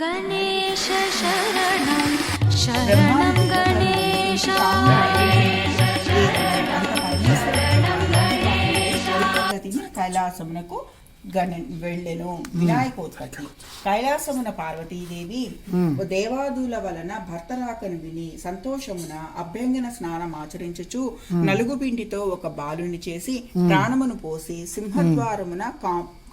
गणेश शरणं शरणं गणेश కైలాసమునకు వెళ్ళెను. వినాయకోత్పత్తి. కైలాసమున పార్వతీదేవి దేవాదుల వలన భర్త రాకను విని సంతోషమున అభ్యంగన స్నానం ఆచరించుచు నలుగుపిండితో ఒక బాలుని చేసి ప్రాణమును పోసి సింహద్వారమున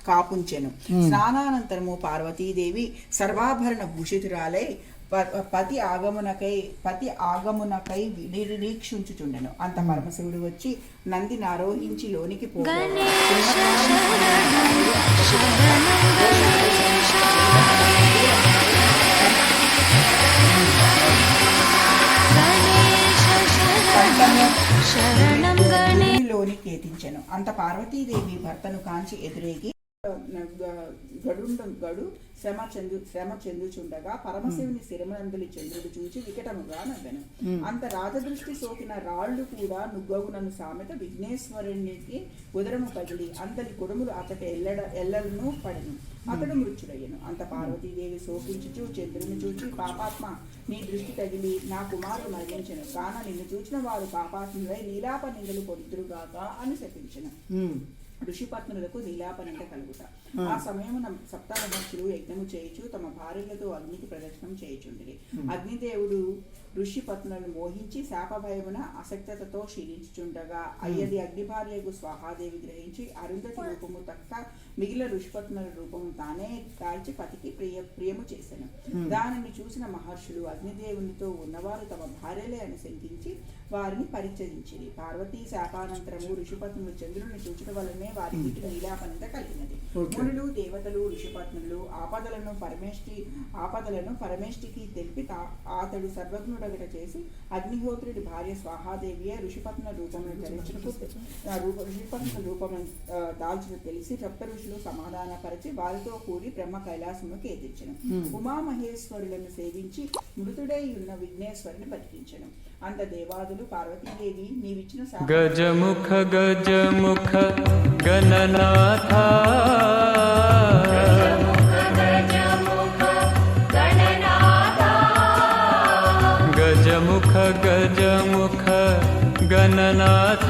కాపుంచెను. స్నానానంతరము పార్వతీదేవి సర్వాభరణ భూషితురాలై పతి ఆగమునకై నిరీక్షించుచుండెను. అంత పరమశివుడు వచ్చి నందిని ఆరోహించి లోనికి లోనికి ఎత్తించెను. అంత పార్వతీదేవి భర్తను కాంచి ఎదురేగి గడు శ్రమ చెందుచుండగా పరమశివుని శిరమనందులి చంద్రుడు చూచి వికటముగా నవ్వెను. అంత రాజదృష్టి సోకిన రాళ్లు కూడా నుగ్గవునను సామెత విఘ్నేశ్వరునికి ఉదరము పగిలి అంతలి కుడుములు అతటి ఎల్లలను పడెను. అతడు మృత్యుడయ్యను. అంత పార్వతీదేవి శోకించుచు చంద్రుని చూచి, పాపాత్మ, నీ దృష్టి తగిలి నా కుమారుడు మరణించెను కాన నిన్ను చూచిన వారు పాపాత్ములై నీలాప నిందలు పొందురుగాక అని శపించెను. ఋషిపత్నులకు నీలాపనంట కలుగుట. ఆ సమయమున సప్తమహర్షులు యజ్ఞము చేయుచు తమ భార్యలతో అగ్నికి ప్రదర్శనం చేయుచుండిరి. అగ్నిదేవుడు ఋషిపత్నులను మోహించి శాపభయమున అసక్తతతో క్షీణించుచుండగా అయ్యది అగ్నిభార్యకు స్వాహాదేవి గ్రహించి అరుంధతి రూపము తక్క మిగిలిన ఋషిపత్నుల రూపము తానే కాల్చి పతికి ప్రియము చేసెను. దానిని చూసిన మహర్షులు అగ్నిదేవునితో ఉన్నవారు తమ భార్యలే అని శంకించి వారిని పరిచయించిరి. పార్వతీ శాపానంతరము ఋషిపత్నులు చంద్రుని చూచట వలనే వారి వీటి నీలాపనంత కలిగినది. మునులు దేవతలు ఋషిపత్నులు ఆపదలను పరమేష్టికి తెలిపి అతడు సర్వజ్ఞుడగట చేసి అగ్నిహోత్రుడి భార్య స్వాహాదేవియే ఋషిపత్నుల రూపమును ఋషిపత్నుల రూపమును దాల్చిన తెలిసి సప్త ఋషులు సమాధానపరిచి వారితో కూడి బ్రహ్మ కైలాసముకు ఎదించెను. ఉమామహేశ్వరులను సేవించి మృతుడై ఉన్న విఘ్నేశ్వరుని బతికించెను. అంత దేవాదులు పార్వతీదేవి నీవిచ్చిన గజముఖ గజముఖ గణనాథ గజముఖ గజముఖ గణనాథ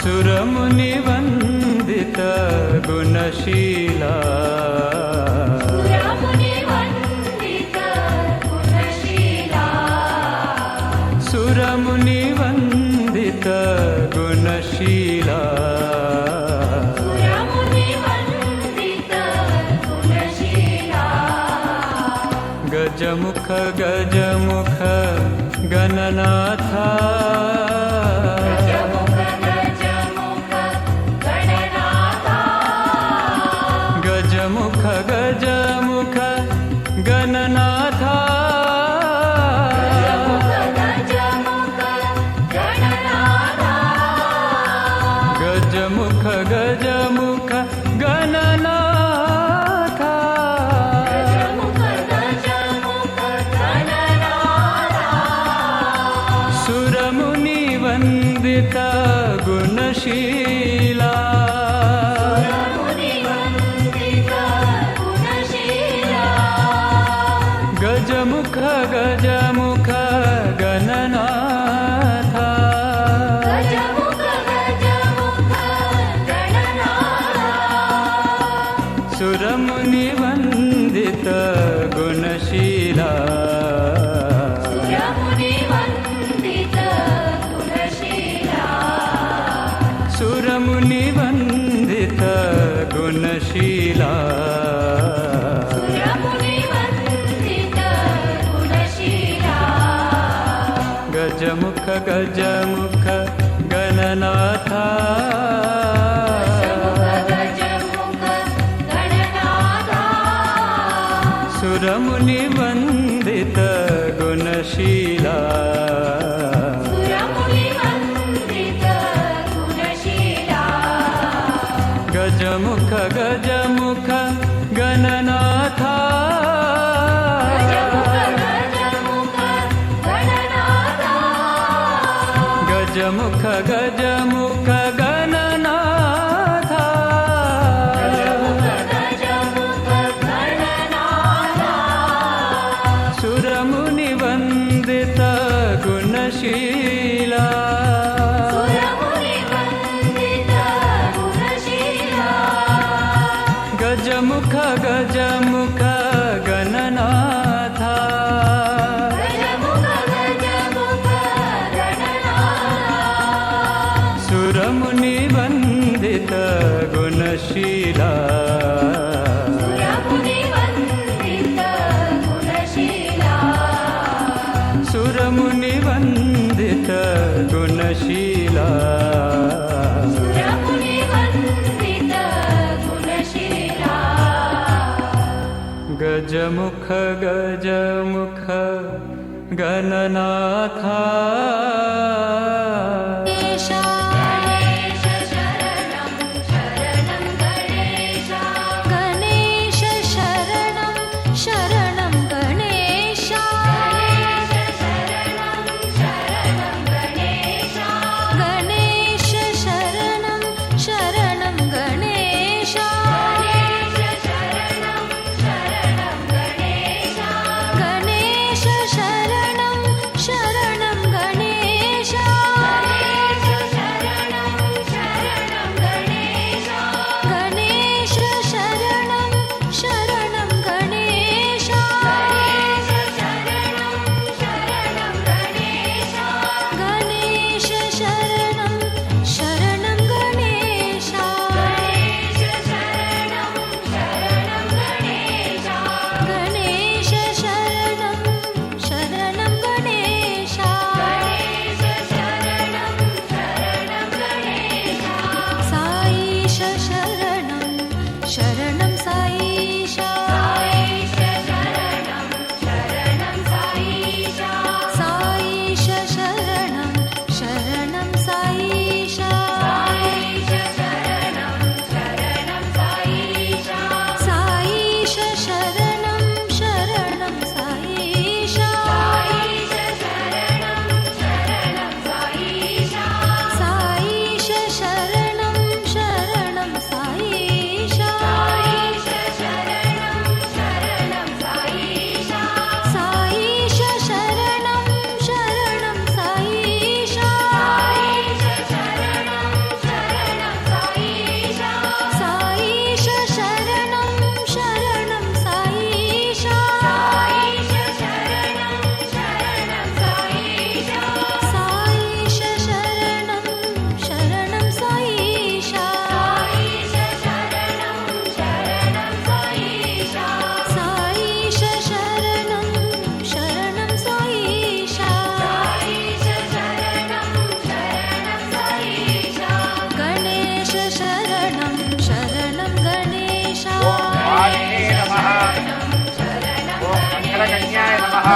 సురముని వందిత గుణశీలా సురముని వందిత గుణశీలా గజముఖ గజముఖ గణనాథ గజముఖ గజముఖ గణనాథ గజముఖ గజముఖ గణనాథ సురముని వందిత గుణశీలా గజముఖ గజముఖ గణనాథ సురముని వందిత గుణశీలా సురముని వందిత గుణశీలా గజముఖ గజముఖ గణనాథ సురముని వందిత గుణశీలా గజముఖ గజముఖ గణనాథ గజముఖ గజముఖ గణనాథ गजमुख गणनाथ सुरमुनिवन्दित गुणशीला सुरमुनिवन्दित गुणशीला गजमुख गजमुख गणनाथ गणेश शरणं शरणं गणेश गणेश शरणं शरणं गणेश गणेश शरणं शरणं गणेश गणेश शरणं शरणं गणेश गणेश शरणं शरणं गणेश गणेश शरणं शरणं गणेश साईश शरणं शरणं साईश साईश शरणं शरणं साईश साईश शरणं शरणं साईश साईश शरणं शरणं साईश साईश शरणं शरणं साईश साईश शरणं शरणं साईश साईश शरणं शरणं साईश साईश शरणं शरणं साईश गणेश शरणं शरणं गणेश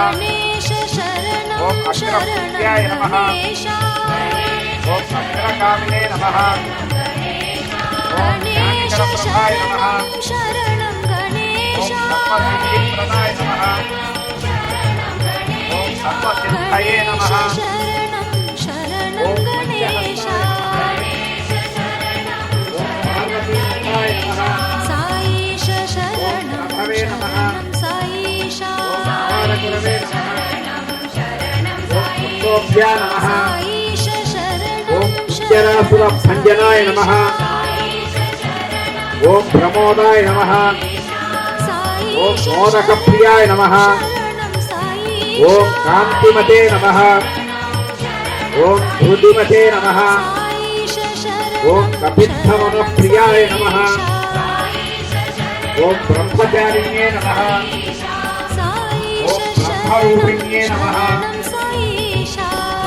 गणेश शरणं शरणं गणेश गणेश शरणं शरणं गणेश गणेश शरणं शरणं गणेश साईश शरणं शरणं साईश साईश शरणं भंजनाय नमः। ओम प्रमोदाय नमः। ओम मोदक प्रियाय नमः। ओम कांतिमते नमः। ओम धृतिमते नमः। ओम कपित्थमनप्रियाय नमः। ओम ब्रह्मचारिण्ये नमः। ओम ब्रह्मरूपिण्ये नमः।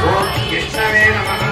ओम कृष्णवे नमः।